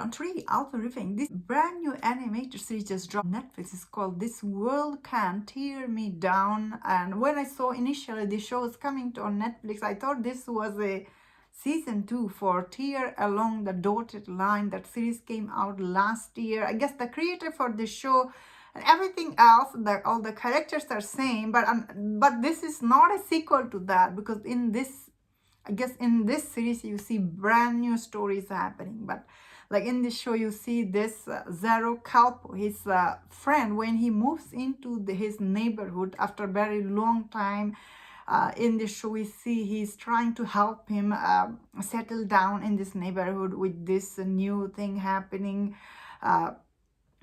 I'm really also reviewing this brand new animated series just dropped on Netflix. It's called This World Can't Tear Me Down. And when I saw initially the show was coming to on Netflix, I thought this was a season 2 for Tear Along the Dotted Line. That series came out last year. I guess the creator for the show and everything else, all the characters are same, but this is not a sequel to that, because in this, I guess in this series you see brand new stories happening. But like in this show you see this Zero Calpo, his friend, when he moves into his neighborhood after a very long time. In this show we see he's trying to help him settle down in this neighborhood with this new thing happening.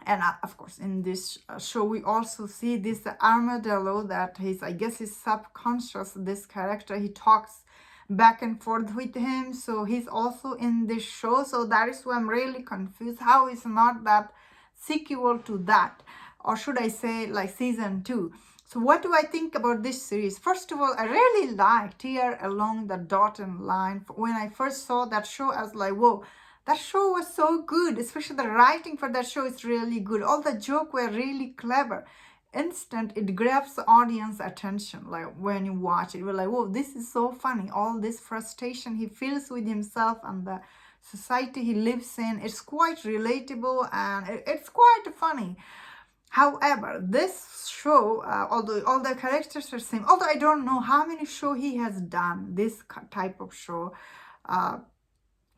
And of course, in this show, we also see this armadillo that I guess his subconscious, this character, he talks back and forth with him. So he's also in this show. So that is why I'm really confused. How is not that sequel to that? Or should I say like season 2? So what do I think about this series? First of all, I really like Tear Along the Dotted Line. When I first saw that show, I was like, whoa. That show was so good, especially the writing for that show is really good. All the jokes were really clever. Instant, it grabs the audience attention. Like when you watch it, you're like, whoa, this is so funny. All this frustration he feels with himself and the society he lives in, it's quite relatable and it's quite funny. However, this show, although all the characters are same, although I don't know how many shows he has done, this type of show,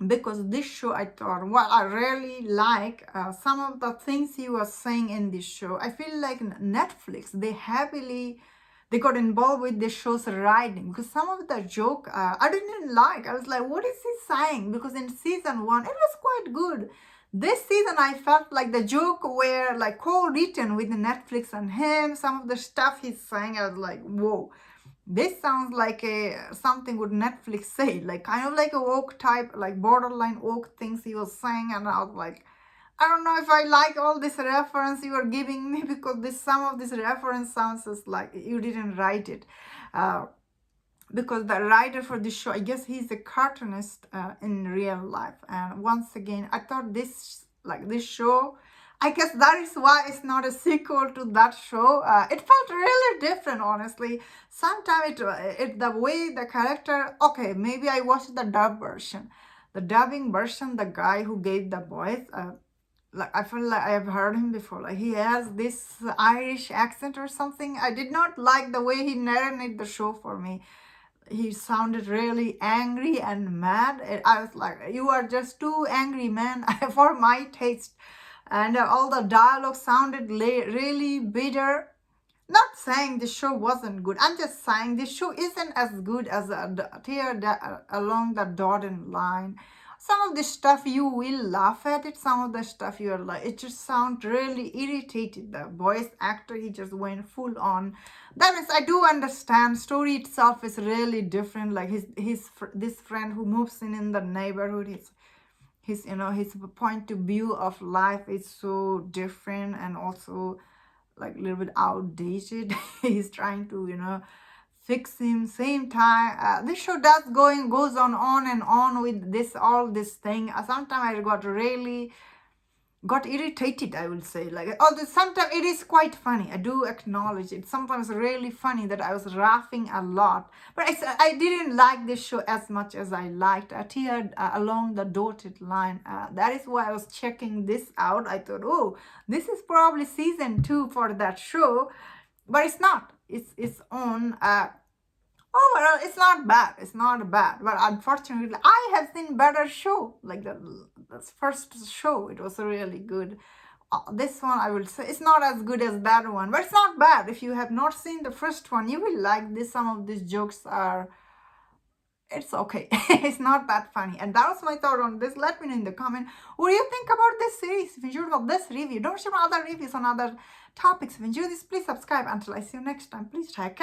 because this show I thought, well, I really like some of the things he was saying in this show. I feel like Netflix, they got involved with this show's writing, because some of the joke I didn't like. I was like, what is he saying? Because in season 1 it was quite good. This season I felt like the joke were like co-written with Netflix and him. Some of the stuff he's saying, I was like, whoa. This sounds like something would Netflix say, like kind of like a woke type, like borderline woke things he was saying. And I was like, I don't know if I like all this reference you are giving me, because some of this reference sounds just like you didn't write it. Because the writer for this show, I guess he's a cartoonist in real life. And once again, I thought this show, I guess that is why it's not a sequel to that show. It felt really different, honestly. Sometimes the way the character, okay, maybe I watched the dub version. The dubbing version, the guy who gave the voice, like I feel like I have heard him before. Like he has this Irish accent or something. I did not like the way he narrated the show for me. He sounded really angry and mad. I was like, you are just too angry, man, for my taste. And all the dialogue sounded really bitter. Not saying the show wasn't good. I'm just saying this show isn't as good as Tear Along the Dotted Line. Some of the stuff you will laugh at it. Some of the stuff you're like, it just sounds really irritated. The voice actor, he just went full on. That means I do understand. Story itself is really different. Like this friend who moves in the neighborhood, his point of view of life is so different and also like a little bit outdated. He's trying to fix him. Same time, this show goes on and on with all this thing. Sometimes I got irritated, I will say. Like, although sometimes it is quite funny, I do acknowledge it. Sometimes really funny that I was laughing a lot. But I didn't like this show as much as I liked Tear Along the Dotted Line. That is why I was checking this out. I thought, oh, this is probably season 2 for that show. But it's not. It's on... overall, it's not bad. It's not bad. But unfortunately, I have seen better show. Like the first show, it was really good. This one, I will say, it's not as good as that one. But it's not bad. If you have not seen the first one, you will like this. Some of these jokes are... It's okay. It's not that funny. And that was my thought on this. Let me know in the comment. What do you think about this series? If you enjoyed about this review, don't share other reviews on other topics. If you enjoyed this, please subscribe. Until I see you next time, please take care.